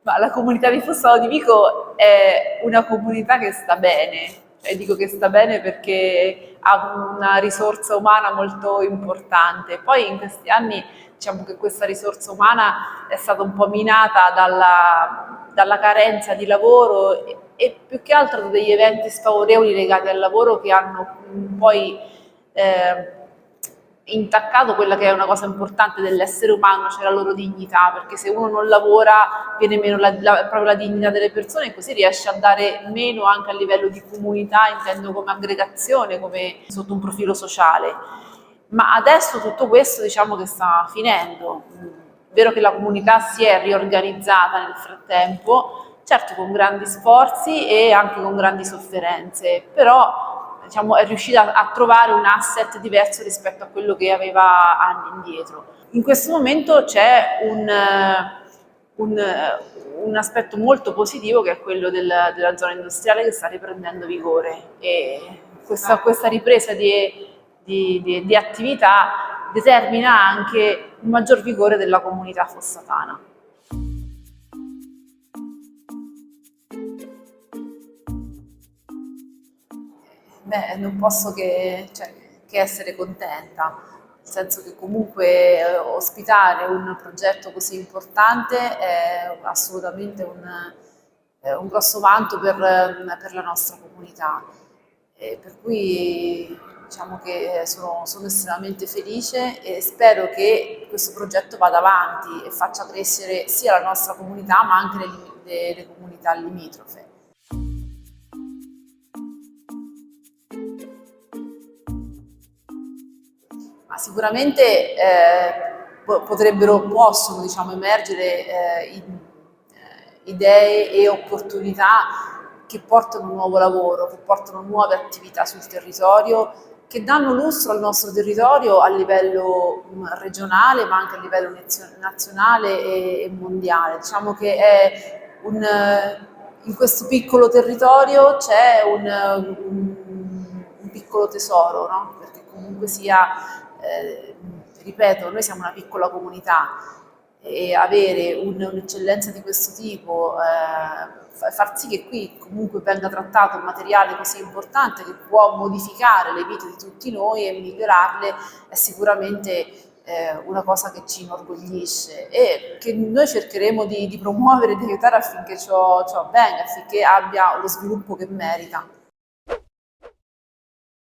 Ma la comunità di Fossano di Vico è una comunità che sta bene, cioè dico che sta bene perché ha una risorsa umana molto importante. Poi in questi anni diciamo che questa risorsa umana è stata un po' minata dalla carenza di lavoro e più che altro degli eventi sfavorevoli legati al lavoro che hanno poi eh, intaccato quella che è una cosa importante dell'essere umano, cioè la loro dignità, perché se uno non lavora viene meno proprio la dignità delle persone e così riesce a dare meno anche a livello di comunità, intendo come aggregazione, come sotto un profilo sociale. Ma adesso tutto questo diciamo che sta finendo. È vero che la comunità si è riorganizzata nel frattempo, certo con grandi sforzi e anche con grandi sofferenze, però diciamo, è riuscita a trovare un asset diverso rispetto a quello che aveva anni indietro. In questo momento c'è un aspetto molto positivo che è quello della zona industriale che sta riprendendo vigore e questa ripresa di attività determina anche un maggior vigore della comunità fossatana. Beh, non posso che essere contenta, nel senso che comunque ospitare un progetto così importante è assolutamente un grosso vanto per la nostra comunità. E per cui diciamo che sono estremamente felice e spero che questo progetto vada avanti e faccia crescere sia la nostra comunità ma anche le comunità limitrofe. Ma sicuramente possono diciamo, emergere idee e opportunità che portano un nuovo lavoro, che portano nuove attività sul territorio, che danno lustro al nostro territorio a livello regionale, ma anche a livello nazionale e mondiale. Diciamo che è in questo piccolo territorio c'è un piccolo tesoro, no? Perché comunque sia, ripeto, noi siamo una piccola comunità e avere un'eccellenza di questo tipo, far sì che qui comunque venga trattato un materiale così importante che può modificare le vite di tutti noi e migliorarle è sicuramente una cosa che ci inorgoglisce e che noi cercheremo di promuovere e di aiutare affinché ciò avvenga, affinché abbia lo sviluppo che merita.